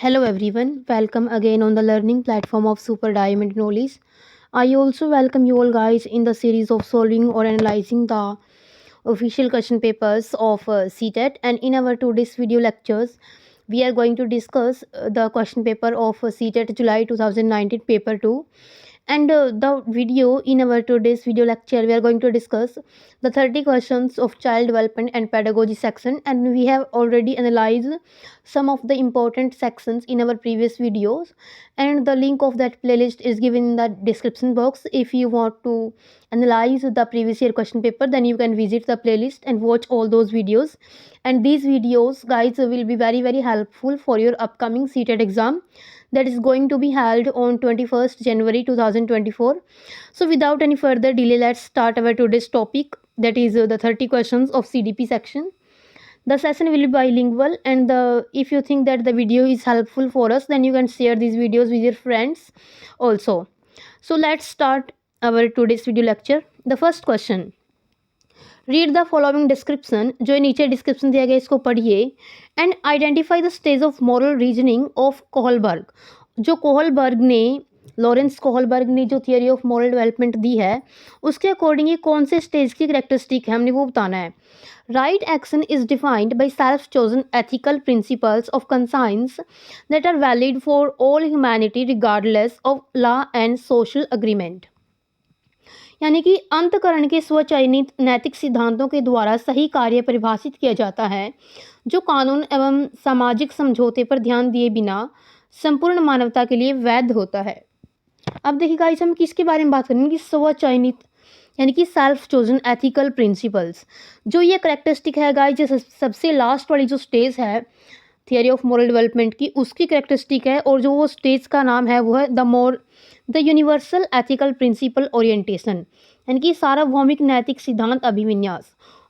Hello everyone, welcome again on the learning platform of Super Diamond Knowledge. I also welcome you all guys in the series of solving or analyzing the official question papers of CTET, and in our today's video lectures we are going to discuss the question paper of CTET July 2019 paper 2. And the video in our today's video lecture we are going to discuss the 30 questions of child development and pedagogy section, and we have already analyzed some of the important sections in our previous videos, and the link of that playlist is given in the description box. If you want to analyze the previous year question paper, then you can visit the playlist and watch all those videos, and these videos guys will be very helpful for your upcoming CTET exam that is going to be held on 21st January 2024. So without any further delay, let's start our today's topic, that is the 30 questions of CDP section. The session will be bilingual, and if you think that the video is helpful for us, then you can share these videos with your friends also. So let's start our today's video lecture. The first question, read the following description, जो नीचे description दिया गया इसको पढ़िए, and identify the stage of moral reasoning of Kohlberg. जो Kohlberg ने, Lawrence Kohlberg ने जो थियोरी ऑफ मॉरल डेवलपमेंट दी है, उसके अकॉर्डिंग ये कौन से स्टेज की करेक्टरिस्टिक है हमने वो बताना है. Right action is defined by self chosen ethical principles of conscience that are valid for all humanity regardless of law and social agreement. यानी कि अंतकरण के स्वचयनित नैतिक सिद्धांतों के द्वारा सही कार्य परिभाषित किया जाता है, जो कानून एवं सामाजिक समझौते पर ध्यान दिए बिना संपूर्ण मानवता के लिए वैध होता है. अब देखिए गाइस, हम किसके बारे में बात करेंगे कि स्वचयनित यानी कि सेल्फ चोजन एथिकल प्रिंसिपल्स. जो ये करेक्टरिस्टिक है गाइस, जो सबसे लास्ट वाली जो स्टेज है थियरी ऑफ मॉरल डेवलपमेंट की, उसकी करेक्टरिस्टिक है, और जो वो स्टेज का नाम है वो है the universal ethical principle orientation, यानी कि सार्वभौमिक नैतिक सिद्धांत अभिविन्यास.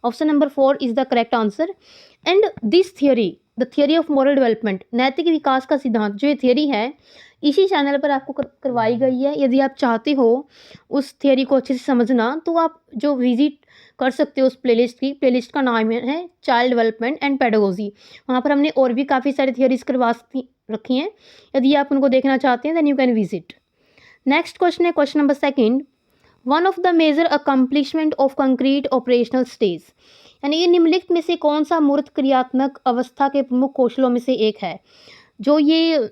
Option number 4 is the correct answer. And this theory, the theory of moral development, नैतिक विकास का सिद्धांत, जो ये थियोरी है इसी चैनल पर आपको करवाई गई है. यदि आप चाहते हो उस थियोरी को अच्छे से समझना, तो आप जो विजिट कर सकते हो उस प्लेलिस्ट की. प्लेलिस्ट का नाम है चाइल्ड डेवलपमेंट एंड पेडागोजी. वहाँ पर हमने और भी काफ़ी सारी थियोरीज करवा रखी हैं. यदि आप उनको देखना चाहते हैं, then you can visit. Next question है question number second. One of the major accomplishment of concrete operational stage, यानी ये निम्नलिखित में से कौन सा मूर्त क्रियात्मक अवस्था के प्रमुख कौशलों में से एक है. जो ये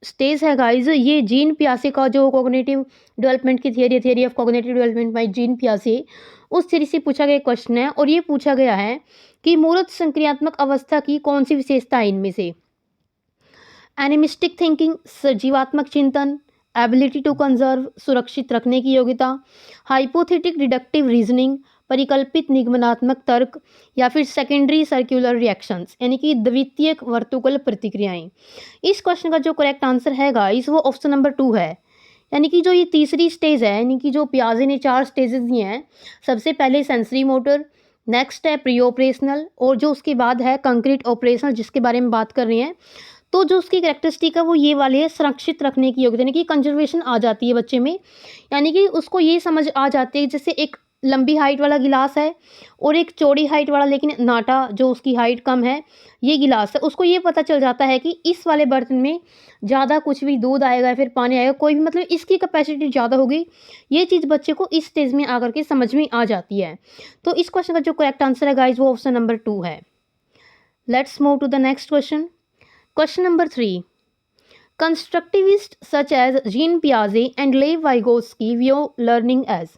स्टेज है गाइज, ये जीन पियासे का जो कॉग्निटिव डेवलपमेंट की theory of cognitive development by Jean पियासे, उस थियरी से पूछा गया क्वेश्चन है. और ये पूछा गया है कि मूर्त संक्रियात्मक अवस्था की कौन सी विशेषता है इनमें से. एनिमिस्टिक थिंकिंग, सजीवात्मक चिंतन, एबिलिटी टू कंजर्व, सुरक्षित रखने की योग्यता, हाइपोथेटिक डिडक्टिव रीजनिंग, परिकल्पित निगमनात्मक तर्क, या फिर सेकेंडरी सर्कुलर रिएक्शंस, यानी कि द्वितीयक वर्तुकल प्रतिक्रियाएं. इस क्वेश्चन का जो करेक्ट आंसर है गाइस, वो ऑप्शन नंबर 2 है. यानी कि जो ये तीसरी स्टेज है, यानी कि जो पियाजे ने 4 स्टेजेस दिए हैं. सबसे पहले सेंसरी मोटर, नेक्स्ट है प्री ऑपरेशनल, और जो उसके बाद है कंक्रीट ऑपरेशनल, जिसके बारे में बात कर रहे हैं. तो जो उसकी करेक्टरिस्टिक है वो ये वाली है, सुरक्षित रखने की योग्यता, यानी कि कंजर्वेशन आ जाती है बच्चे में. यानी कि उसको ये समझ आ जाती है जैसे एक लंबी हाइट वाला गिलास है और एक चौड़ी हाइट वाला लेकिन नाटा जो उसकी हाइट कम है, ये गिलास है. उसको ये पता चल जाता है कि इस वाले बर्तन में ज़्यादा कुछ भी दूध आएगा या फिर पानी आएगा, कोई भी मतलब इसकी कैपेसिटी ज़्यादा होगी. ये चीज़ बच्चे को इस स्टेज में आकर के समझ में आ जाती है. तो इस क्वेश्चन का जो करेक्ट आंसर है गाइज, वो ऑप्शन नंबर 2 है. Let's move to the next question. Question number 3. Constructivists such as Jean Piaget and Lev Vygotsky view learning as.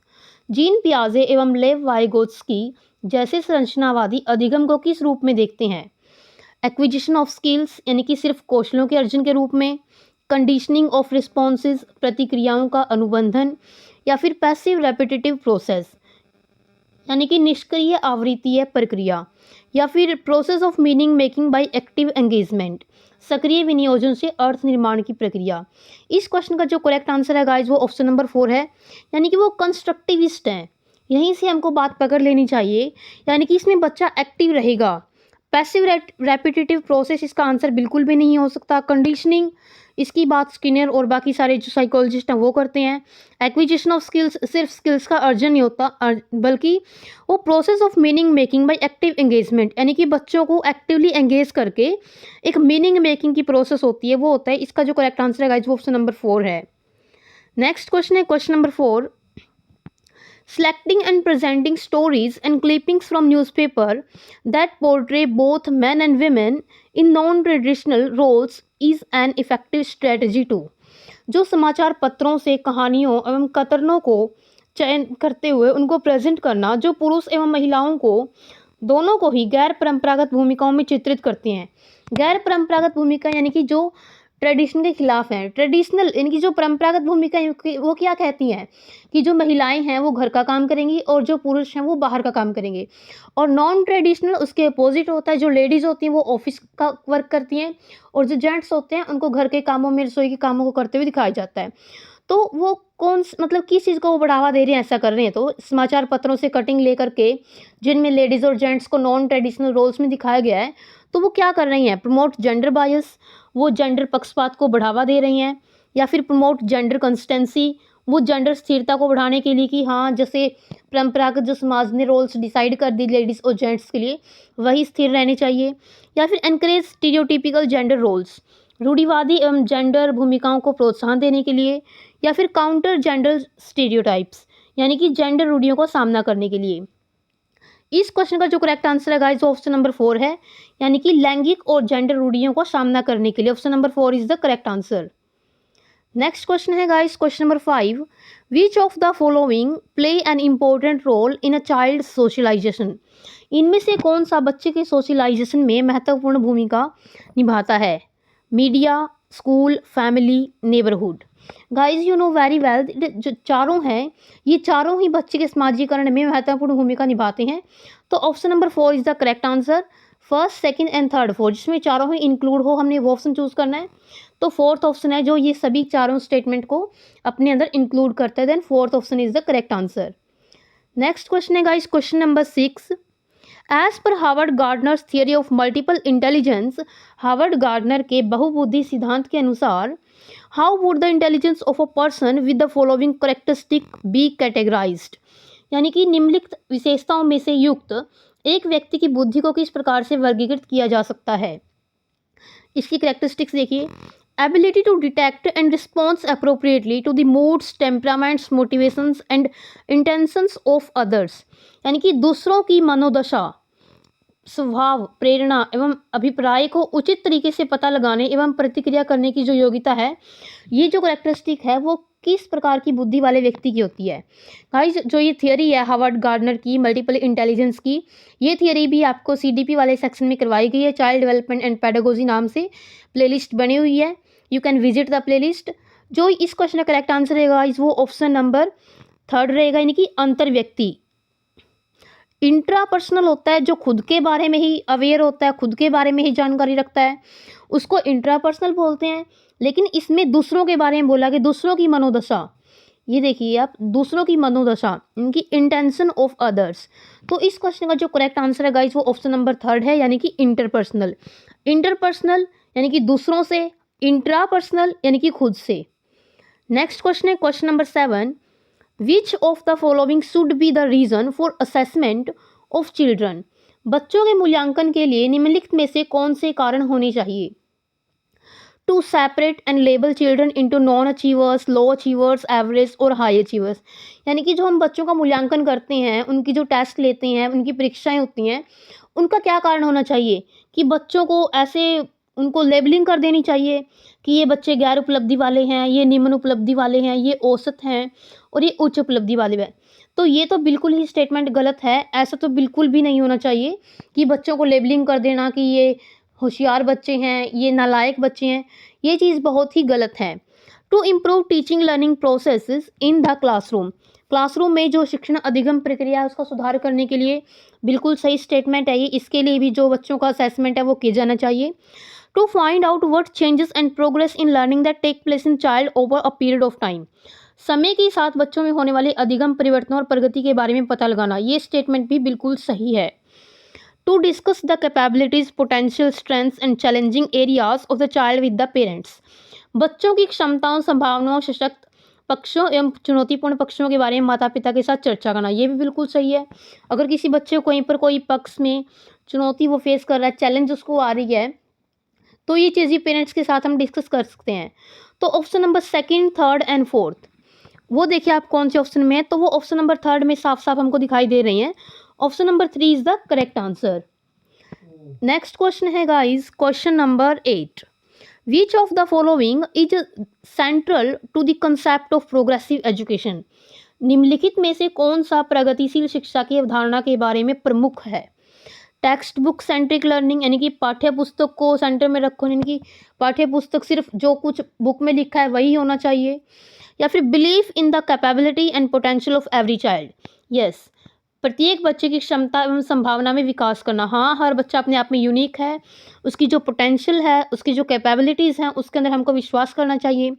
Jean पियाजे एवं लेव वाइगोत्स्की जैसे संरचनावादी अधिगम को किस रूप में देखते हैं. एक्विजिशन ऑफ स्किल्स, यानी कि सिर्फ कौशलों के अर्जन के रूप में, कंडीशनिंग ऑफ रिस्पॉन्सेज, प्रतिक्रियाओं का अनुबंधन, या फिर पैसिव रेपिटेटिव प्रोसेस, यानी कि निष्क्रिय आवृत्तीय प्रक्रिया, या फिर process of meaning making by active engagement, सक्रिय विनियोजन से अर्थ निर्माण की प्रक्रिया. इस क्वेश्चन का जो करेक्ट आंसर है गाइज, वो ऑप्शन नंबर 4 है. यानी कि वो कंस्ट्रक्टिविस्ट हैं. यहीं से हमको बात पकड़ लेनी चाहिए, यानी कि इसमें बच्चा एक्टिव रहेगा. पैसिव रेपिटेटिव प्रोसेस, इसका आंसर बिल्कुल भी नहीं हो सकता। कंडीशनिंग, इसकी बात स्किनर और बाकी सारे जो साइकोलॉजिस्ट हैं वो करते हैं। एक्विजिशन ऑफ स्किल्स, सिर्फ स्किल्स का अर्जन नहीं होता बल्कि वो process of meaning making by active engagement, यानी कि बच्चों को एक्टिवली एंगेज करके एक मीनिंग मेकिंग की प्रोसेस होती है, वो होता है। इसका जो करेक्ट आंसर है गाइस वो ऑप्शन नंबर 4 है। नेक्स्ट क्वेश्चन है question number 4, selecting and presenting stories and clippings from newspaper that portray both men and women in non-traditional roles is an effective strategy too। जो समाचार पत्रों से कहानियों एवं कतरनों को चयन करते हुए उनको प्रेजेंट करना जो पुरुष एवं महिलाओं को दोनों को ही गैर परंपरागत भूमिकाओं में चित्रित करती हैं। गैर परंपरागत भूमिका यानी कि जो ट्रेडिशन के खिलाफ हैं। ट्रेडिशनल यानी कि जो परंपरागत भूमिका वो क्या कहती हैं कि जो महिलाएं हैं वो घर का काम करेंगी और जो पुरुष हैं वो बाहर का काम करेंगे। और नॉन ट्रेडिशनल उसके अपोजिट होता है, जो लेडीज़ होती हैं वो ऑफिस का वर्क करती हैं और जो जेंट्स होते हैं उनको घर के कामों में, रसोई के कामों को करते हुए दिखाया जाता है। तो वो मतलब किस चीज़ को वो बढ़ावा दे रहे हैं, ऐसा कर रहे हैं। तो समाचार पत्रों से कटिंग लेकर के जिनमें लेडीज़ और जेंट्स को नॉन ट्रेडिशनल रोल्स में दिखाया गया है, तो वो क्या कर रही हैं, प्रमोट जेंडर बायस, वो जेंडर पक्षपात को बढ़ावा दे रही हैं। या फिर प्रमोट जेंडर कंसिस्टेंसी, वो जेंडर स्थिरता को बढ़ाने के लिए कि हाँ जैसे परंपरागत जो समाज ने रोल्स डिसाइड कर दी लेडीज़ और जेंट्स के लिए वही स्थिर रहने चाहिए। या फिर एनकरेज स्टीरियोटिपिकल जेंडर रोल्स, रूढ़िवादी एवं जेंडर भूमिकाओं को प्रोत्साहन देने के लिए। या फिर काउंटर जेंडर स्टीरियोटाइप्स, यानी कि जेंडर रूढ़ियों का सामना करने के लिए। इस क्वेश्चन का जो करेक्ट आंसर है गाइस ऑप्शन नंबर 4 है, यानी कि लैंगिक और जेंडर रूढ़ियों का सामना करने के लिए। Option number 4 is the correct answer. Next question है guys question number 5, which of the following play an important role in a child socialization. इनमें से कौन सा बच्चे के सोशलाइजेशन में महत्वपूर्ण भूमिका निभाता है। Media, school, family, neighbourhood. Guys you know very well, जो चारों हैं ये चारों ही बच्चे के समाजीकरण में महत्वपूर्ण भूमिका निभाते हैं। तो option number 4 is the correct answer. First, second and third, fourth, जिसमें चारों ही इंक्लूड हो हमने वो ऑप्शन चूज करना है। तो फोर्थ ऑप्शन है जो ये सभी चारों स्टेटमेंट को अपने अंदर इंक्लूड करते हैं, then fourth option is the correct answer. Next question है guys question number 6, as per Howard Gardner's theory of multiple intelligence, Howard Gardner के बहुबुद्धि सिद्धांत के अनुसार how would the intelligence of a person with the following characteristic be categorized. यानी कि निम्नलिखित विशेषताओं में से युक्त एक व्यक्ति की बुद्धि को किस प्रकार से वर्गीकृत किया जा सकता है। इसकी करेक्टरिस्टिक्स देखिए, ability to detect and response appropriately to the moods, temperaments, motivations and intentions of others, यानी कि दूसरों की मनोदशा, स्वभाव, प्रेरणा एवं अभिप्राय को उचित तरीके से पता लगाने एवं प्रतिक्रिया करने की जो योग्यता है, ये जो करेक्टरिस्टिक है वो किस प्रकार की बुद्धि वाले व्यक्ति की होती है। गाइस जो ये थियरी है हार्वर्ड गार्डनर की मल्टीपल इंटेलिजेंस की, ये थियरी भी आपको CDP वाले सेक्शन में करवाई गई है, चाइल्ड डेवलपमेंट एंड पेडागोजी नाम से प्लेलिस्ट बनी हुई है, you can visit the playlist. जो इस क्वेश्चन का करेक्ट आंसर रहेगा गाइस वो ऑप्शन नंबर 3 रहेगा, यानी कि अंतर व्यक्ति। इंट्रापर्सनल होता है जो खुद के बारे में ही अवेयर होता है, खुद के बारे में ही जानकारी रखता है, उसको इंट्रापर्सनल बोलते हैं। लेकिन इसमें दूसरों के बारे में बोला कि दूसरों की मनोदशा, ये देखिए आप, दूसरों की मनोदशा, इनकी इंटेंशन ऑफ अदर्स। तो इस क्वेश्चन का जो करेक्ट आंसर है गाइस वो ऑप्शन नंबर 3 है, यानी कि इंटरपर्सनल। इंटरपर्सनल यानी कि दूसरों से, इंट्रापर्सनल यानी कि खुद से। नेक्स्ट क्वेश्चन है question number 7, which of the following should be the reason for assessment of children. बच्चों के मूल्यांकन के लिए निम्नलिखित में से कौन से कारण होने चाहिए। To separate and label children into non achievers, low achievers, average और हाई अचीवर्स। यानी कि जो हम बच्चों का मूल्यांकन करते हैं, उनकी जो टेस्ट लेते हैं, उनकी परीक्षाएं होती हैं, उनका क्या कारण होना चाहिए कि बच्चों को ऐसे उनको लेबलिंग कर देनी चाहिए कि ये बच्चे गैर उपलब्धि वाले हैं, ये निम्न उपलब्धि वाले हैं, ये औसत हैं और ये उच्च उपलब्धि वाले हैं। तो ये तो बिल्कुल ही स्टेटमेंट गलत है। ऐसा तो बिल्कुल भी नहीं होना चाहिए कि बच्चों को लेबलिंग कर देना कि ये होशियार बच्चे हैं, ये नालायक बच्चे हैं, ये चीज़ बहुत ही गलत है। To improve teaching learning processes in the classroom, classroom में जो शिक्षण अधिगम प्रक्रिया है उसका सुधार करने के लिए बिल्कुल सही स्टेटमेंट है ये। इसके लिए भी जो बच्चों का असेसमेंट है वो किया जाना चाहिए। To find out what changes and progress in learning that take place in child over a period of time, समय के साथ बच्चों में होने वाले अधिगम परिवर्तनों और प्रगति के बारे में पता लगाना, ये स्टेटमेंट भी बिल्कुल सही है। To discuss the capabilities, potential strengths and challenging areas of the child with the parents. बच्चों की क्षमताओं, संभावनाओं, सशक्त पक्षों एवं चुनौतीपूर्ण पक्षों के बारे में माता पिता के साथ चर्चा करना, ये भी बिल्कुल सही है। अगर किसी बच्चे को कहीं पर कोई पक्ष में चुनौती वो फेस कर रहा है, चैलेंज उसको आ रही है, तो ये चीज़ें पेरेंट्स के साथ हम डिस्कस कर सकते हैं। तो option number second, third and fourth, वो देखिए आप कौन से ऑप्शन में है, तो वो ऑप्शन नंबर थर्ड में साफ साफ हमको दिखाई दे रही हैं। Option number 3 is the correct answer. Next question है guys, question number 8, which of the following is central to the concept of progressive education. निम्नलिखित में से कौन सा प्रगतिशील शिक्षा की अवधारणा के बारे में प्रमुख है। टेक्स्ट बुक सेंट्रिक लर्निंग, यानी कि पाठ्य पुस्तक को सेंटर में रखो, यानी कि पाठ्य पुस्तक सिर्फ जो कुछ बुक में लिखा है वही होना चाहिए। या फिर belief in the capability and potential of every child. Yes, प्रत्येक बच्चे की क्षमता एवं संभावना में विकास करना। हाँ, हर बच्चा अपने आप में यूनिक है, उसकी जो पोटेंशियल है, उसकी जो कैपेबिलिटीज़ हैं, उसके अंदर हमको विश्वास करना चाहिए।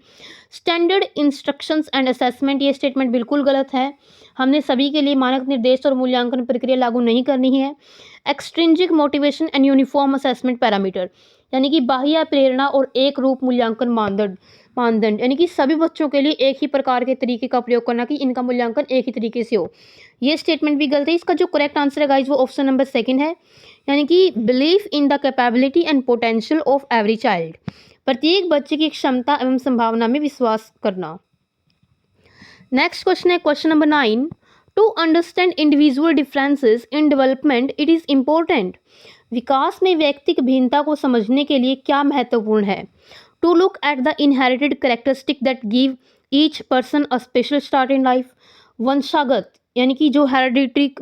स्टैंडर्ड इंस्ट्रक्शंस एंड असेसमेंट, ये स्टेटमेंट बिल्कुल गलत है। हमने सभी के लिए मानक निर्देश और मूल्यांकन प्रक्रिया लागू नहीं करनी है। Extrinsic motivation and uniform assessment parameter, यानी कि बाह्य प्रेरणा और एक रूप मूल्यांकन मानदंड, यानी कि सभी बच्चों के लिए एक ही प्रकार के तरीके का प्रयोग करना कि इनका मूल्यांकन एक ही तरीके से हो, ये स्टेटमेंट भी गलत है। इसका जो करेक्ट आंसर है गाइज वो ऑप्शन नंबर सेकंड है, यानी कि belief in the capability and potential of every child, प्रत्येक बच्चे की क्षमता एवं संभावना में विश्वास करना। नेक्स्ट क्वेश्चन है question number 9, to understand individual differences in development it is important. विकास में व्यक्तिगत भिन्नता को समझने के लिए क्या महत्वपूर्ण है। To look at the inherited characteristic that give each person a special start in life. वंशागत, यानी कि जो हेरिडिट्रिक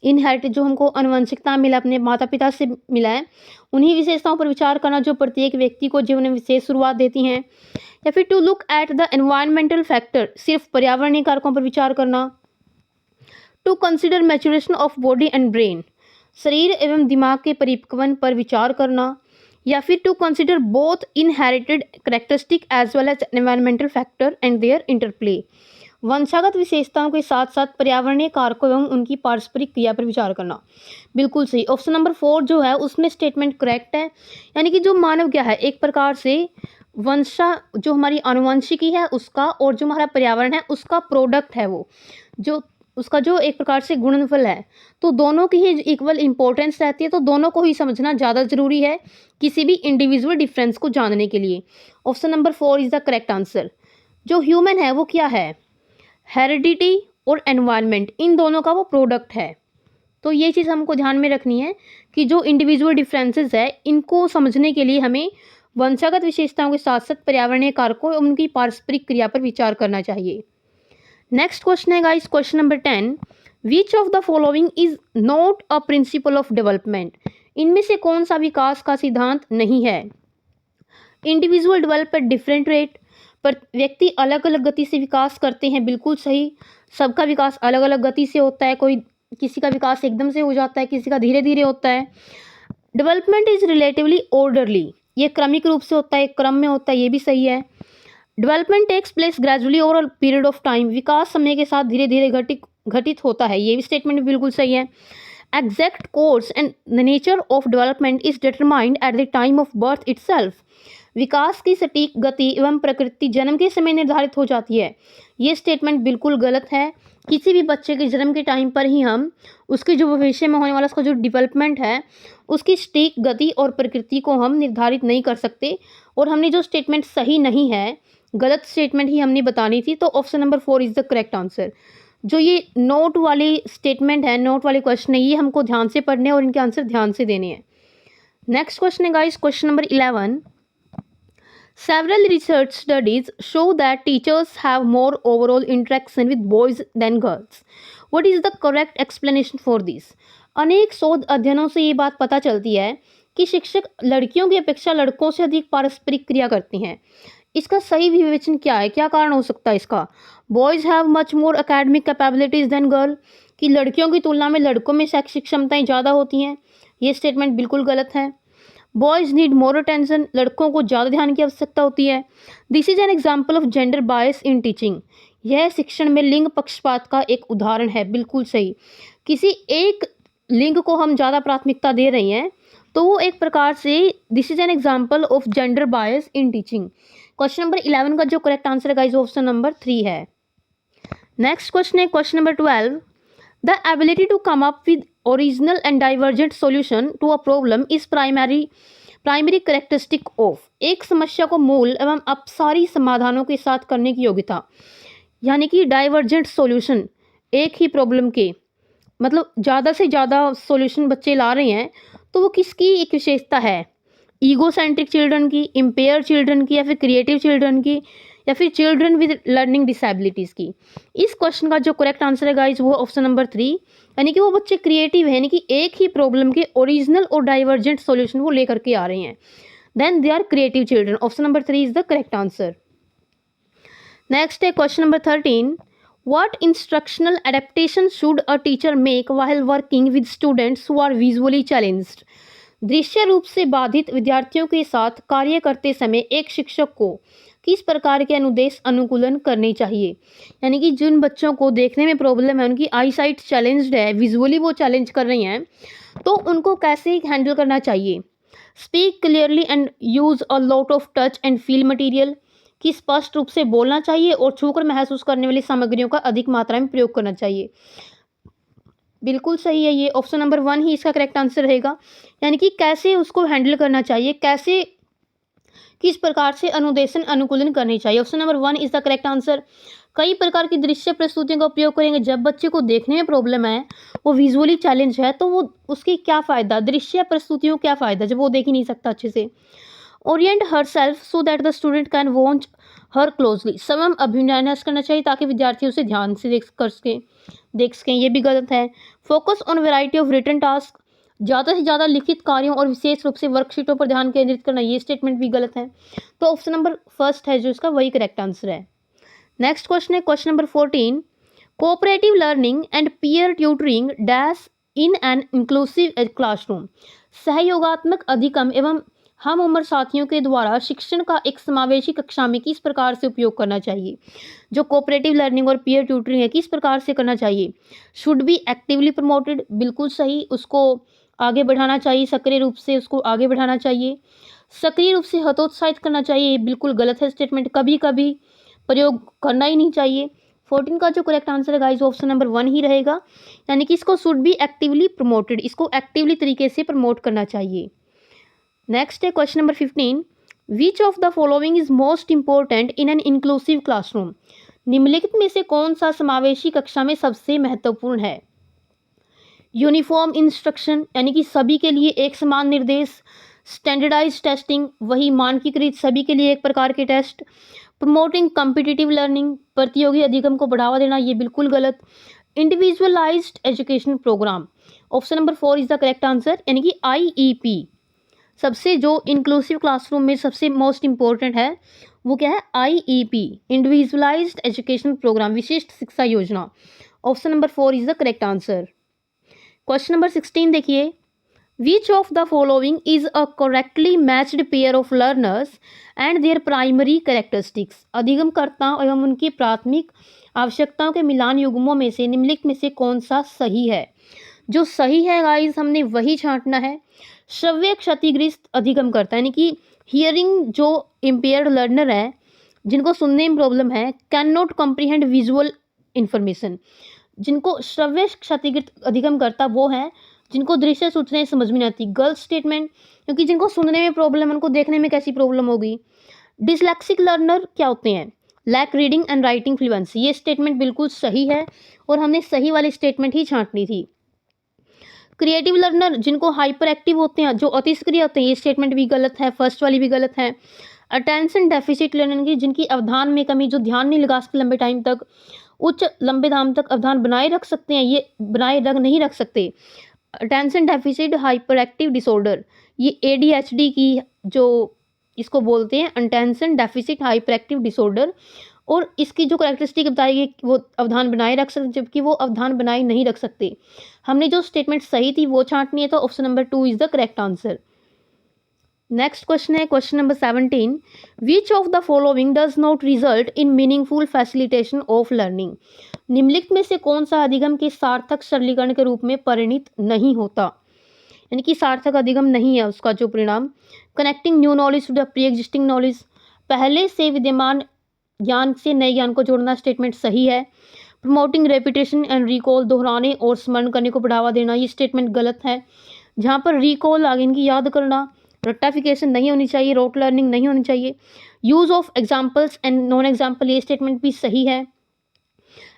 इनहेरिटेड, जो हमको अनुवंशिकता मिला, अपने माता पिता से मिला है, उन्हीं विशेषताओं पर विचार करना जो प्रत्येक व्यक्ति को जीवन में विशेष शुरुआत देती हैं। या फिर to look at the environmental factor, सिर्फ पर्यावरणीय कारकों पर विचार करना। To consider maturation of body and brain, शरीर एवं दिमाग के परिपक्वन पर विचार करना। या फिर to consider both inherited characteristic as well as environmental factor and their interplay, वंशागत विशेषताओं के साथ साथ पर्यावरणीय कारकों एवं उनकी पारस्परिक क्रिया पर विचार करना। बिल्कुल सही, ऑप्शन नंबर 4 जो है उसमें स्टेटमेंट करेक्ट है, यानी कि जो मानव क्या है, एक प्रकार से जो हमारी आनुवंशिकी है उसका और जो हमारा पर्यावरण है उसका प्रोडक्ट है, वो जो उसका जो एक प्रकार से गुणनफल है, तो दोनों की ही इक्वल इंपॉर्टेंस रहती है, तो दोनों को ही समझना ज़्यादा ज़रूरी है किसी भी इंडिविजुअल डिफरेंस को जानने के लिए। Option number 4 is the correct answer. जो ह्यूमन है वो क्या है, हेरिडिटी और एनवायरनमेंट, इन दोनों का वो प्रोडक्ट है। तो ये चीज़ हमको ध्यान में रखनी है कि जो इंडिविजुअल डिफरेंसेस है इनको समझने के लिए हमें वंशागत विशेषताओं के साथ साथ पर्यावरणीय कारकों और उनकी पारस्परिक क्रिया पर विचार करना चाहिए। नेक्स्ट क्वेश्चन है guys question number 10, which of the following is not a principle of development. इनमें से कौन सा विकास का सिद्धांत नहीं है। Individual develop at different rate, पर व्यक्ति अलग अलग गति से विकास करते हैं, बिल्कुल सही, सबका विकास अलग अलग गति से होता है, कोई किसी का विकास एकदम से हो जाता है, किसी का धीरे धीरे होता है। डेवलपमेंट इज रिलेटिवली ऑर्डरली, ये क्रमिक रूप से होता है, क्रम में होता है, ये भी सही है। Development takes place gradually over a period of time, विकास समय के साथ धीरे धीरे घटित होता है, ये भी स्टेटमेंट बिल्कुल सही है। Exact course and the nature of development is determined at the time of birth itself, विकास की सटीक गति एवं प्रकृति जन्म के समय निर्धारित हो जाती है, ये स्टेटमेंट बिल्कुल गलत है। किसी भी बच्चे के जन्म के टाइम पर ही हम उसके जो भविष्य में होने वाला उसका जो डेवलपमेंट है उसकी सटीक गति और प्रकृति को हम निर्धारित नहीं कर सकते, और हमने जो स्टेटमेंट सही नहीं है, गलत स्टेटमेंट ही हमने बतानी थी, तो option number 4 is the correct answer. जो ये नोट वाली स्टेटमेंट है, नोट वाले क्वेश्चन है, ये हमको ध्यान से पढ़ने और इनके आंसर ध्यान से देने हैं। नेक्स्ट क्वेश्चन है guys question number 11, several research studies show that teachers have more overall interaction with boys than girls. What is the correct explanation for this? अनेक शोध अध्ययनों से ये बात पता चलती है कि शिक्षक लड़कियों की अपेक्षा लड़कों से अधिक पारस्परिक क्रिया करते हैं। इसका सही विवेचन क्या है, क्या कारण हो सकता है इसका। Boys have much more academic capabilities than girl, कि लड़कियों की तुलना में लड़कों में शैक्षिक क्षमताएं ज़्यादा होती हैं, ये स्टेटमेंट बिल्कुल गलत है। बॉयज़ नीड मोर अटेंशन, लड़कों को ज़्यादा ध्यान की आवश्यकता होती है। This is an example of gender bias in teaching, यह शिक्षण में लिंग पक्षपात का एक उदाहरण है, बिल्कुल सही। किसी एक लिंग को हम ज़्यादा प्राथमिकता दे रहे हैं, तो वो एक प्रकार से this is an example of gender bias in teaching. Question number 11 का जो करेक्ट आंसर है गाइस ऑप्शन नंबर 3 है। नेक्स्ट क्वेश्चन है question number 12। The ability to come up with original and divergent solution to a problem is primary characteristic of. एक समस्या को मूल एवं अपसारी समाधानों के साथ करने की योग्यता, यानी कि डाइवर्जेंट सॉल्यूशन, एक ही प्रॉब्लम के मतलब ज़्यादा से ज़्यादा सॉल्यूशन बच्चे ला रहे हैं, तो वो किसकी एक विशेषता है? ईगो सेंट्रिक चिल्ड्रन की, इम्पेयर चिल्ड्रन की, या फिर क्रिएटिव चिल्ड्रन की, या फिर चिल्ड्रन विद लर्निंग डिसेबिलिटीज़ की। इस क्वेश्चन का जो करेक्ट आंसर है गाइज वो ऑप्शन नंबर 3, यानी कि वो बच्चे क्रिएटिव है, यानी कि एक ही प्रॉब्लम के ओरिजिनल और डाइवर्जेंट सॉल्यूशन वो लेकर के आ रहे हैं, then they are creative children. Option number 3 is the correct answer. Next है question number 13। What instructional adaptation should a teacher make while working with students who are visually challenged? दृश्य रूप से बाधित विद्यार्थियों के साथ कार्य करते समय एक शिक्षक को किस प्रकार के अनुदेश अनुकूलन करने चाहिए? यानी कि जिन बच्चों को देखने में प्रॉब्लम है, उनकी आई साइट चैलेंज्ड है, विजुअली वो चैलेंज कर रही हैं, तो उनको कैसे हैंडल करना चाहिए? Speak clearly and use a lot of touch and feel material, कि स्पष्ट रूप से बोलना चाहिए और छूकर महसूस करने वाली सामग्रियों का अधिक मात्रा में प्रयोग करना चाहिए। बिल्कुल सही है, ये ऑप्शन नंबर 1 ही इसका करेक्ट आंसर रहेगा। यानी कि कैसे उसको हैंडल करना चाहिए, कैसे किस प्रकार से अनुदेशन अनुकूलन करनी चाहिए। Option number 1 is the correct answer. कई प्रकार की दृश्य प्रस्तुतियों का उपयोग करेंगे। जब बच्चे को देखने में प्रॉब्लम है, वो विजुअली चैलेंज है, तो वो उसकी क्या फ़ायदा, दृश्य प्रस्तुतियों क्या फ़ायदा जब वो देख ही नहीं सकता अच्छे से। Orient her self so that the student can watch her closely, समम अभिविन्यास करना चाहिए ताकि विद्यार्थी उसे ध्यान से देख सकें, ये भी गलत है। Focus on variety of written task, ज़्यादा से ज़्यादा लिखित कार्यों और विशेष रूप से वर्कशीटों पर ध्यान केंद्रित करना, ये स्टेटमेंट भी गलत है। तो ऑप्शन नंबर फर्स्ट है जो इसका वही करेक्ट आंसर है। नेक्स्ट क्वेश्चन है question number 14। Cooperative learning and peer tutoring dash in an inclusive classroom, सहयोगात्मक अधिगम एवं हम उम्र साथियों के द्वारा शिक्षण का एक समावेशी कक्षा में किस प्रकार से उपयोग करना चाहिए? जो कोऑपरेटिव लर्निंग और पीयर ट्यूटरिंग है, किस प्रकार से करना चाहिए? शुड बी एक्टिवली प्रमोटेड, बिल्कुल सही, उसको आगे बढ़ाना चाहिए, सक्रिय रूप से उसको आगे बढ़ाना चाहिए। सक्रिय रूप से हतोत्साहित करना चाहिए, ये बिल्कुल गलत है स्टेटमेंट, कभी कभी प्रयोग करना ही नहीं चाहिए। 14 का जो करेक्ट आंसर है गाइस ऑप्शन नंबर 1 ही रहेगा, यानी कि इसको शुड बी एक्टिवली प्रमोटेड, इसको एक्टिवली तरीके से प्रमोट करना चाहिए। नेक्स्ट है question number 15। Which of the following is most important in an inclusive classroom, निम्नलिखित में से कौन सा समावेशी कक्षा में सबसे महत्वपूर्ण है? यूनिफॉर्म इंस्ट्रक्शन, यानी कि सभी के लिए एक समान निर्देश। स्टैंडर्डाइज टेस्टिंग, वही मानकीकृत सभी के लिए एक प्रकार के टेस्ट। प्रमोटिंग कॉम्पिटिटिव लर्निंग, प्रतियोगी अधिगम को बढ़ावा देना, ये बिल्कुल गलत। Individualized education program, option number 4 is the correct answer, यानी कि IEP सबसे जो इंक्लूसिव क्लासरूम में सबसे मोस्ट इंपॉर्टेंट है वो क्या है? IEP, इंडिविजुअलाइज्ड एजुकेशन प्रोग्राम, विशिष्ट शिक्षा योजना। Option number 4 is the correct answer. Question number 16 देखिए। Which of the following is a correctly matched pair of learners and their primary characteristics, अधिगमकर्ता एवं उनकी प्राथमिक आवश्यकताओं के मिलान युग्मों में से निम्नलिखित में से कौन सा सही है? जो सही है गाइस हमने वही छांटना है। श्रव्य क्षतिग्रस्त अधिगम करता, यानी कि हियरिंग जो इम्पेयर्ड लर्नर है, जिनको सुनने में प्रॉब्लम है, can not comprehend visual information, जिनको श्रव्य क्षतिग्रस्त अधिगम करता वो है जिनको दृश्य सूचनाएं समझ में नहीं आती, गलत स्टेटमेंट, क्योंकि जिनको सुनने में प्रॉब्लम है उनको देखने में कैसी प्रॉब्लम होगी। डिसलेक्सिक लर्नर क्या होते हैं? Lack reading and writing fluency, ये स्टेटमेंट बिल्कुल सही है और हमने सही वाली स्टेटमेंट ही छांटनी थी। क्रिएटिव लर्नर जिनको हाइपर एक्टिव होते हैं, जो अति सक्रिय होते हैं, ये स्टेटमेंट भी गलत है, फर्स्ट वाली भी गलत है। अटेंशन डेफिसिट लर्नर की जिनकी अवधान में कमी, जो ध्यान नहीं लगा सकते लंबे टाइम तक, उच्च लंबे दाम तक अवधान बनाए रख सकते हैं, ये बनाए रख नहीं रख सकते। Attention deficit hyper active disorder, ये ADHD की जो इसको बोलते हैं, attention deficit hyper active disorder, और इसकी जो कैरेक्टरिस्टिक बताई गई वो अवधान बनाए रख सकते जबकि वो अवधान बनाए नहीं रख सकते। हमने जो स्टेटमेंट सही थी वो छांटनी है, तो option number 2 is the correct answer. Next question है question number 17। Which of the following does not result in meaningful facilitation of learning. निम्नलिखित में से कौन सा अधिगम के सार्थक सरलीकरण के रूप में परिणित नहीं होता, यानी कि सार्थक अधिगम नहीं है उसका जो परिणाम। Connecting new knowledge to the pre existing knowledge, पहले से विद्यमान ज्ञान से नए ज्ञान को जोड़ना स्टेटमेंट सही है। प्रमोटिंग रेपिटेशन एंड रिकॉल, दोहराने और स्मरण करने को बढ़ावा देना, ये स्टेटमेंट गलत है। जहाँ पर रिकॉल आगे इनकी याद करना, रट्टाफिकेशन नहीं होनी चाहिए, रोट लर्निंग नहीं होनी चाहिए। Use of examples and non example, ये स्टेटमेंट भी सही है।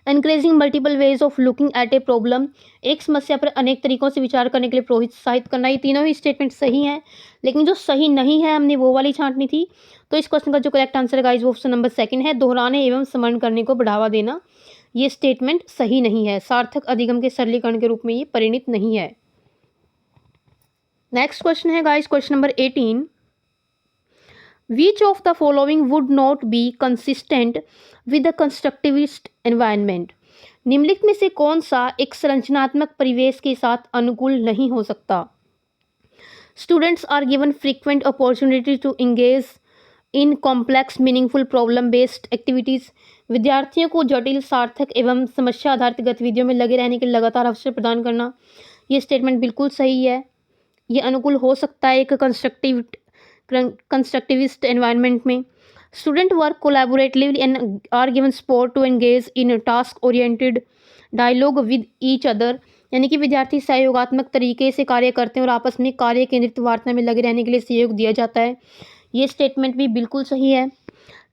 Encouraging multiple ways of looking at a problem, एक समस्या पर अनेक तरीकों से विचार करने के लिए प्रोत्साहित करना, ये तीनों ही स्टेटमेंट सही हैं। लेकिन जो सही नहीं है हमने वो वाली छांटनी थी। तो इस क्वेश्चन का जो करेक्ट आंसर है गाइस वो ऑप्शन नंबर 2 है, दोहराने एवं स्मरण करने को बढ़ावा देना। ये स्टेटमेंट सही नहीं है, सार्थक अधिगम के सरलीकरण के रूप में ये परिणित नहीं है। नेक्स्ट क्वेश्चन है guys question number 18। Which of the following would not be consistent with the constructivist environment? निम्नलिखित में से कौन सा एक संरचनात्मक परिवेश के साथ अनुकूल नहीं हो सकता? Students are given frequent opportunity to engage in complex meaningful problem based activities. विद्यार्थियों को जटिल सार्थक एवं समस्या आधारित गतिविधियों में लगे रहने के लगातार अवसर प्रदान करना, ये स्टेटमेंट बिल्कुल सही है। ये अनुकूल हो सकता है एक कंस्ट्रक्टिविस्ट एनवायरनमेंट में। Student work collaboratively and are given support to engage in task oriented dialogue with each other, यानी कि विद्यार्थी सहयोगात्मक तरीके से कार्य करते हैं और आपस में कार्य केंद्रित वार्ता में लगे रहने के लिए सहयोग दिया जाता है, ये स्टेटमेंट भी बिल्कुल सही है।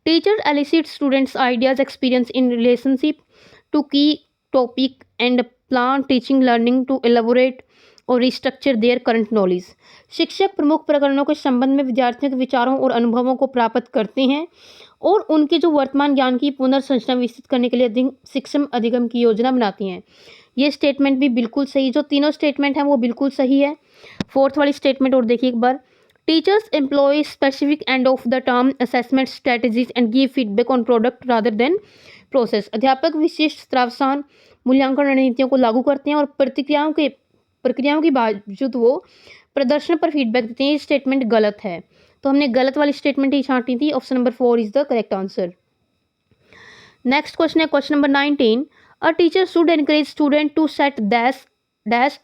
Teacher elicit students ideas experience in relationship to key topic and plan teaching learning to elaborate और रिस्ट्रक्चर देयर करंट नॉलेज। शिक्षक प्रमुख प्रकरणों के संबंध में विद्यार्थियों के विचारों और अनुभवों को प्राप्त करते हैं और उनके जो वर्तमान ज्ञान की पुनर्संरचना विकसित करने के लिए अधिक सूक्ष्म अधिगम की योजना बनाती हैं, ये स्टेटमेंट भी बिल्कुल सही। जो तीनों स्टेटमेंट हैं वो बिल्कुल सही है। फोर्थ वाली स्टेटमेंट और देखिए एक बार। Teachers employ specific end of the term assessment strategies and give feedback on product rather than process. अध्यापक विशिष्ट त्रावसान मूल्यांकन रणनीतियों को लागू करते हैं और प्रक्रियाओं के बावजूद वो प्रदर्शन पर फीडबैक देते हैं, ये स्टेटमेंट गलत है। तो हमने गलत वाली स्टेटमेंट ही छांटी थी। Option number 4 is the correct answer. Next question है question number 19। A teacher should encourage student to set dash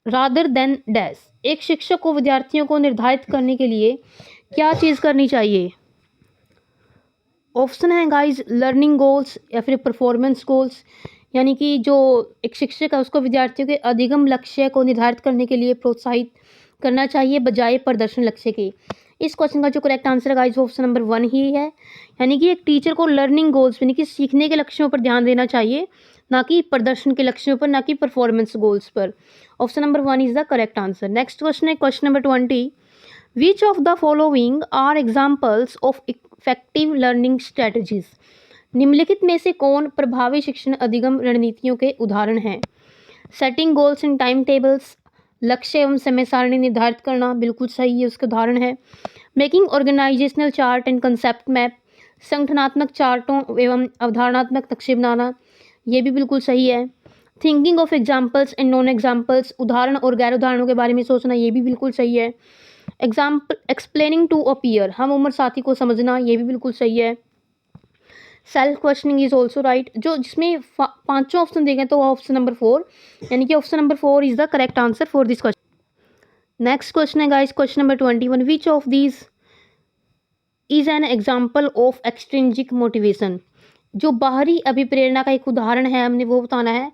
rather than dash. एक शिक्षक को विद्यार्थियों को निर्धारित करने के लिए क्या चीज़ करनी चाहिए? ऑप्शन है गाइज लर्निंग गोल्स या फिर परफॉर्मेंस गोल्स, यानी कि जो एक शिक्षक है उसको विद्यार्थियों के अधिगम लक्ष्य को निर्धारित करने के लिए प्रोत्साहित करना चाहिए बजाय प्रदर्शन लक्ष्य के। इस क्वेश्चन का जो करेक्ट आंसर है गाइस ऑप्शन नंबर 1 ही है, यानी कि एक टीचर को लर्निंग गोल्स यानी कि सीखने के लक्ष्यों पर ध्यान देना चाहिए, ना कि प्रदर्शन के लक्ष्यों पर, ना कि परफॉर्मेंस गोल्स पर। Option number 1 is the correct answer. Next question है question number 20। Which of the following are examples of effective learning strategies. निम्नलिखित में से कौन प्रभावी शिक्षण अधिगम रणनीतियों के उदाहरण हैं? Setting goals in time tables, लक्ष्य एवं समय सारणी निर्धारित करना, बिल्कुल सही है, उसके उदाहरण है। Making organizational chart and concept map, संगठनात्मक चार्टों एवं अवधारणात्मक नक्शे बनाना, ये भी बिल्कुल सही है। Thinking of examples and non examples, उदाहरण और गैर उदाहरणों के बारे में सोचना, ये भी बिल्कुल सही है। Example explaining to a peer, हम उम्र साथी को समझना, ये भी बिल्कुल सही है। Self questioning is also right. जो जिसमें पांचों ऑप्शन देखे तो ऑप्शन नंबर 4, यानी कि option number 4 is the correct answer for this question. Next question है guys question number 21। Which of these is an example of extrinsic motivation. जो बाहरी अभिप्रेरणा का एक उदाहरण है हमने वो बताना है।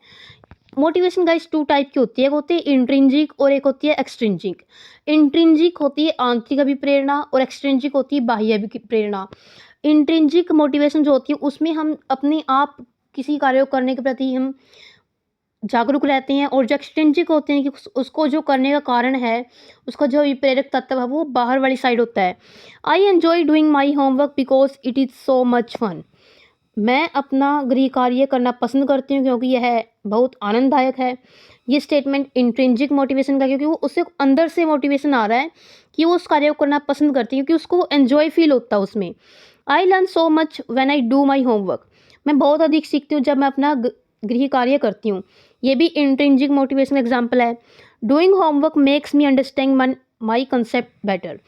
मोटिवेशन गाइस 2 टाइप की होती है, एक होती है इंट्रिंजिक और एक होती है एक्सट्रिंजिक। इंट्रिंजिक होती है आंतरिक अभिप्रेरणा और एक्सट्रिंजिक होती है बाह्य अभिप्रेरणा। इंट्रिंजिक मोटिवेशन जो होती है उसमें हम अपने आप किसी कार्य को करने के प्रति हम जागरूक रहते हैं, और जो एक्सट्रिंजिक होते हैं कि उसको जो करने का कारण है, उसका जो प्रेरक तत्व है वो बाहर वाली साइड होता है। I enjoy doing my homework because it is so much fun. मैं अपना गृह कार्य करना पसंद करती हूँ क्योंकि यह बहुत आनंददायक है। ये स्टेटमेंट इंट्रिंजिक मोटिवेशन का, क्योंकि वो उससे अंदर से मोटिवेशन आ रहा है कि वो उस कार्य को करना पसंद करती है, क्योंकि उसको एन्जॉय फील होता है उसमें। I learn so much when I do my homework. मैं बहुत अधिक सीखती हूँ जब मैं अपना गृह कार्य करती हूँ। ये भी इंट्रिंजिक मोटिवेशन एग्जाम्पल है। Doing homework makes me understand my concept better.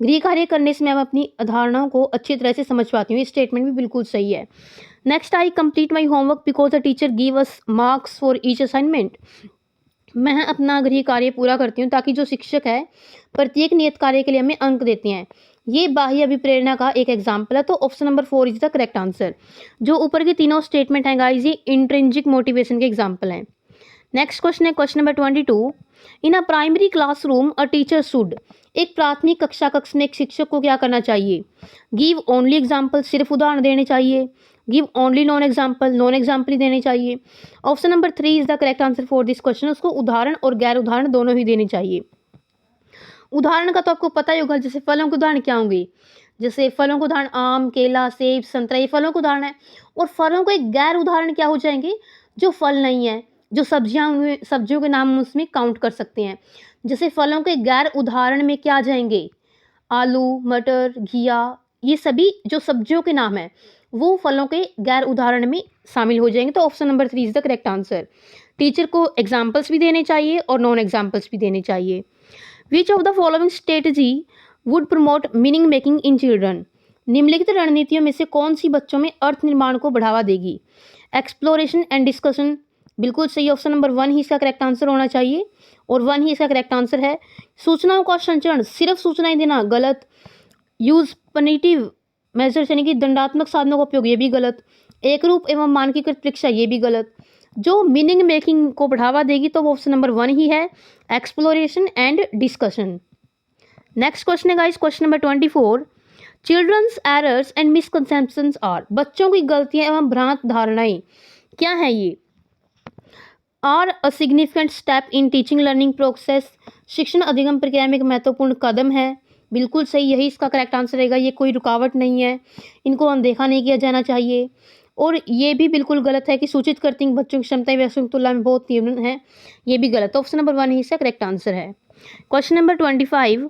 गृह कार्य करने से मैं अपनी अवधारणाओं को अच्छी तरह से समझ पाती हूँ। ये स्टेटमेंट भी बिल्कुल सही है। Next, I complete my homework because the teacher give us marks for each assignment. मैं अपना गृह कार्य पूरा करती हूँ ताकि जो शिक्षक है प्रत्येक नियत कार्य के लिए हमें अंक देते हैं। ये बाह्य अभिप्रेरणा का एक एग्जाम्पल है। तो option number 4 is the correct answer. जो ऊपर के तीनों स्टेटमेंट हैं गाइस, ये इंट्रिंसिक मोटिवेशन के एग्जाम्पल हैं। नेक्स्ट क्वेश्चन है question number 22। In a primary classroom a teacher should. एक प्राथमिक कक्षा कक्ष में एक शिक्षक को क्या करना चाहिए? गिव ओनली एग्जाम्पल, सिर्फ उदाहरण देने चाहिए। Give only non example, non example ही देने चाहिए। Option number 3 is the correct answer for this question. उसको उदाहरण और गैर उदाहरण दोनों ही देने चाहिए। उदाहरण का तो आपको पता ही होगा, जैसे फलों के उदाहरण क्या होंगे? जैसे फलों के उदाहरण आम, केला, सेब, संतरा, ये फलों के उदाहरण है। और फलों के गैर उदाहरण क्या हो जाएंगे? जो फल नहीं है, जो सब्जियों के नाम उसमें काउंट कर सकते हैं। जैसे फलों के गैर उदाहरण में क्या आ जाएंगे? आलू, मटर, घिया, ये सभी जो सब्जियों के नाम है वो फलों के गैर उदाहरण में शामिल हो जाएंगे। तो option number 3 is the correct answer. Teacher को एग्जाम्पल्स भी देने चाहिए और नॉन एग्जाम्पल्स भी देने चाहिए। विच of the following strategy would promote meaning making in children. निम्नलिखित रणनीतियों में से कौन सी बच्चों में अर्थ निर्माण को बढ़ावा देगी? एक्सप्लोरेशन एंड डिस्कशन, बिल्कुल सही। ऑप्शन नंबर 1 ही इसका करेक्ट आंसर होना चाहिए और 1 ही इसका करेक्ट आंसर है। सूचनाओं का संचरण, सिर्फ सूचनाएं देना, गलत। यूज पनिटिव मेजर्स यानी कि दंडात्मक साधनों का उपयोग, ये भी गलत। एक रूप एवं मानकीकृत परीक्षा, ये भी गलत। जो मीनिंग मेकिंग को बढ़ावा देगी तो वो ऑप्शन नंबर 1 ही है, exploration and discussion. Next question है guys question number 24। Children's errors and misconceptions are. बच्चों की गलतियां एवं भ्रांत धारणाएं क्या है? ये are a significant step in teaching learning process. शिक्षण अधिगम प्रक्रिया में एक महत्वपूर्ण कदम है, बिल्कुल सही, यही इसका करेक्ट आंसर रहेगा। ये कोई रुकावट नहीं है, इनको अनदेखा नहीं किया जाना चाहिए। और ये भी बिल्कुल गलत है कि सूचित करती हैं बच्चों की क्षमताएं वैसों की तुलना में बहुत तीव्र है, ये भी गलत। ऑप्शन नंबर 1 ही इसका करेक्ट आंसर है। Question number 25।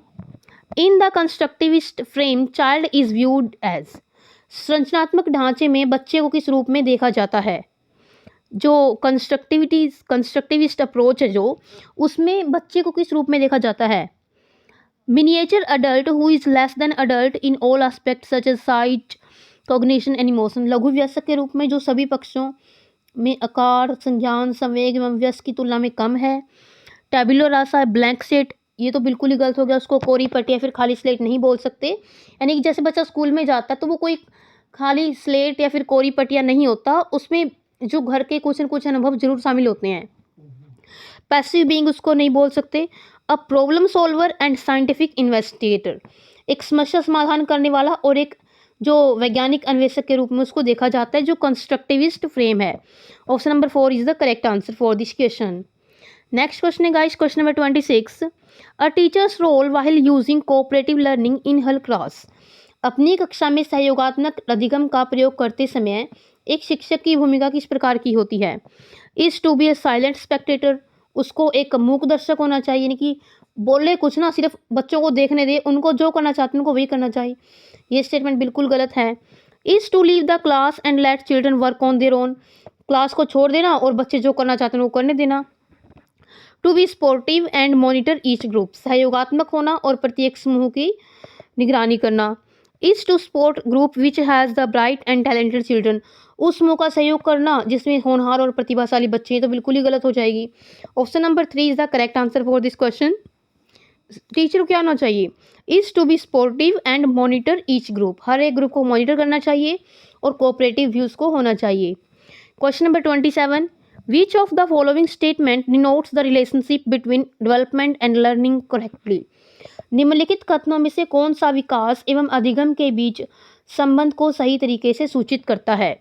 In the constructivist frame child is viewed as. संरचनात्मक ढांचे में बच्चे को किस रूप में देखा जाता है? जो कंस्ट्रक्टिविस्ट अप्रोच है जो, उसमें बच्चे को किस रूप में देखा जाता है? Miniature adult who is less than adult in all aspect such as sight, cognition and emotion. लघु वयस्क के रूप में जो सभी पक्षों में आकार, संज्ञान, संवेग एवं वयस्क की तुलना में कम है। टेबुलर रासा, ब्लैंक स्लेट, ये तो बिल्कुल ही गलत हो गया, उसको कोरी पट्टी या फिर खाली स्लेट नहीं बोल सकते। यानी कि जैसे बच्चा स्कूल में जाता है तो वो कोई खाली स्लेट या फिर कोरी पट्टिया नहीं होता, उसमें जो घर के कुछ न कुछ अनुभव जरूर शामिल होते हैं। पैसिव बीइंग उसको नहीं बोल सकते। A problem solver and scientific investigator, एक समस्या समाधान करने वाला और एक जो वैज्ञानिक अन्वेषक के रूप में उसको देखा जाता है, जो कंस्ट्रक्टिविस्ट फ्रेम है। Option number 4 is the correct answer for this question. Next question है guys question number 26। A teacher's role while using cooperative learning in her class. अपनी कक्षा में सहयोगात्मक अधिगम का प्रयोग करते समय एक शिक्षक की भूमिका किस प्रकार की होती है? Is to be a silent spectator, उसको एक मूक दर्शक होना चाहिए, यानी कि बोले कुछ ना, सिर्फ बच्चों को देखने दे, उनको जो करना चाहते हैं उनको वही करना चाहिए। ये स्टेटमेंट बिल्कुल गलत है। Is to leave the class and let children work on their own, class को छोड़ देना और बच्चे जो करना चाहते हैं वो करने देना। To be sportive and monitor each group, सहयोगात्मक होना और प्रत्येक समूह की निगरानी करना। Is to support group which has the bright and talented children, उस समूह का सहयोग करना जिसमें होनहार और प्रतिभाशाली बच्चे हैं, तो बिल्कुल ही गलत हो जाएगी। Option number 3 is the correct answer for this question. Teacher को क्या होना चाहिए? Is to be sportive and monitor each group, हर एक ग्रुप को मॉनिटर करना चाहिए और कोऑपरेटिव व्यूज को होना चाहिए। Question number 27। Which of the following statement denotes the relationship between development and learning correctly. निम्नलिखित कथनों में से कौन सा विकास एवं अधिगम के बीच संबंध को सही तरीके से सूचित करता है?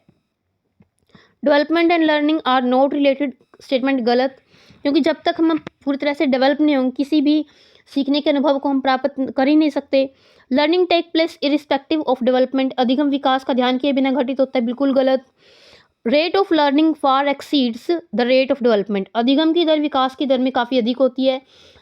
Development and learning are not related, statement गलत, क्योंकि जब तक हम पूरी तरह से डेवलप नहीं होंगे किसी भी सीखने के अनुभव को हम प्राप्त कर ही नहीं सकते। Learning take place irrespective of development, अधिगम विकास का ध्यान किए बिना घटित होता है, बिल्कुल गलत। Rate of learning far exceeds the rate of development, अधिगम की दर विकास की दर में काफ़ी अधिक होती है,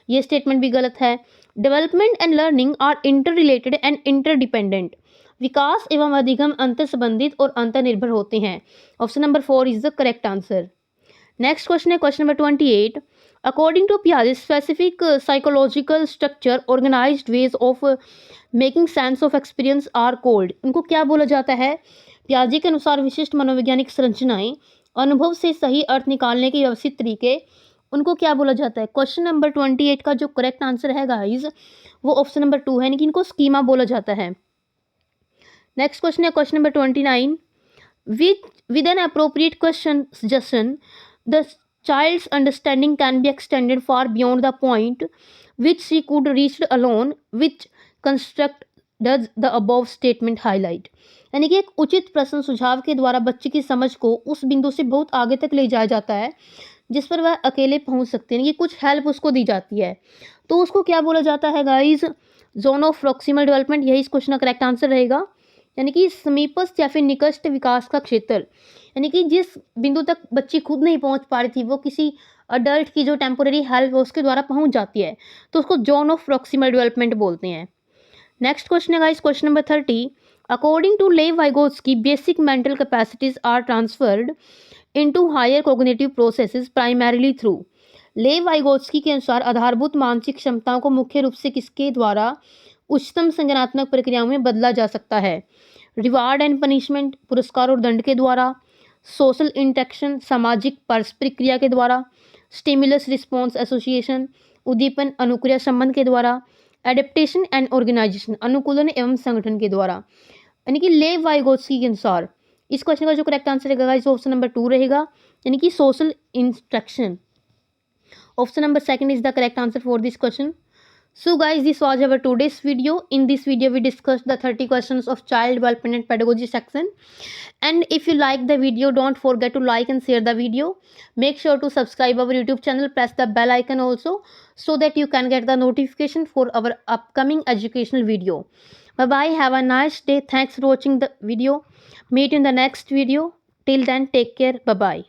ये स्टेटमेंट भी गलत है। Development and learning are inter related and interdependent, विकास एवं अधिगम अंतर संबंधित और अंतर निर्भर होते हैं। Option number 4 is the correct answer. Next question है question number 28। According to Piaget, specific psychological structure, organized ways of making sense of experience are called. उनको क्या बोला जाता है? प्याजे के अनुसार विशिष्ट मनोवैज्ञानिक संरचनाएं, अनुभव से सही अर्थ निकालने के व्यवस्थित तरीके, उनको क्या बोला जाता है? क्वेश्चन नंबर 28 का जो करेक्ट आंसर है गाइज वो ऑप्शन नंबर 2 है, यानी कि इनको स्कीमा बोला जाता है। नेक्स्ट क्वेश्चन है question number 29। With an appropriate question suggestion the child's understanding can be extended far beyond the point which she could reach alone, which construct does the above statement highlight। यानी कि एक उचित प्रश्न सुझाव के द्वारा बच्चे की समझ को उस बिंदु से बहुत आगे तक ले जाया जाता है जिस पर वह अकेले पहुंच सकते हैं, यानी कि कुछ हेल्प उसको दी जाती है, तो उसको क्या बोला जाता है guys? Zone of proximal development. यही इस क्वेश्चन का करेक्ट आंसर रहेगा, यानी कि समीपस्थ या फिर निकट विकास का क्षेत्र, यानी कि जिस बिंदु तक बच्ची खुद नहीं पहुंच पा रही थी वो किसी अडल्ट की जो टेम्पोररी हेल्प है उसके द्वारा पहुंच जाती है, तो उसको जोन ऑफ प्रॉक्सिमल डेवलपमेंट बोलते हैं। नेक्स्ट क्वेश्चन है guys question number 30। According to Lev Vygotsky basic mental capacities are transferred into higher cognitive processes primarily through. Lev Vygotsky के अनुसार आधारभूत मानसिक क्षमताओं को मुख्य रूप से किसके द्वारा उच्चतम संज्ञानात्मक प्रक्रियाओं में बदला जा सकता है? रिवार्ड एंड पनिशमेंट, पुरस्कार और दंड के द्वारा, सोशल इंटरेक्शन, सामाजिक पारस्परिक क्रिया के द्वारा, स्टिमुलस रिस्पॉन्स एसोसिएशन, उद्दीपन अनुक्रिया संबंध के द्वारा, एडेप्टेशन एंड ऑर्गेनाइजेशन, अनुकूलन एवं संगठन के द्वारा। यानी कि लेव वाइगोत्स्की के अनुसार इस क्वेश्चन का जो करेक्ट आंसर रहेगा इस ऑप्शन नंबर 2 रहेगा, यानी कि social instruction. Option number 2 is the correct answer for this question. So guys, this was our today's video. In this video we discussed the 30 questions of child development and pedagogy section, and if you like the video don't forget to like and share the video. Make sure to subscribe our YouTube channel, press the bell icon also so that you can get the notification for our upcoming educational video. Bye bye, have a nice day, thanks for watching the video, meet in the next video, till then take care, bye bye.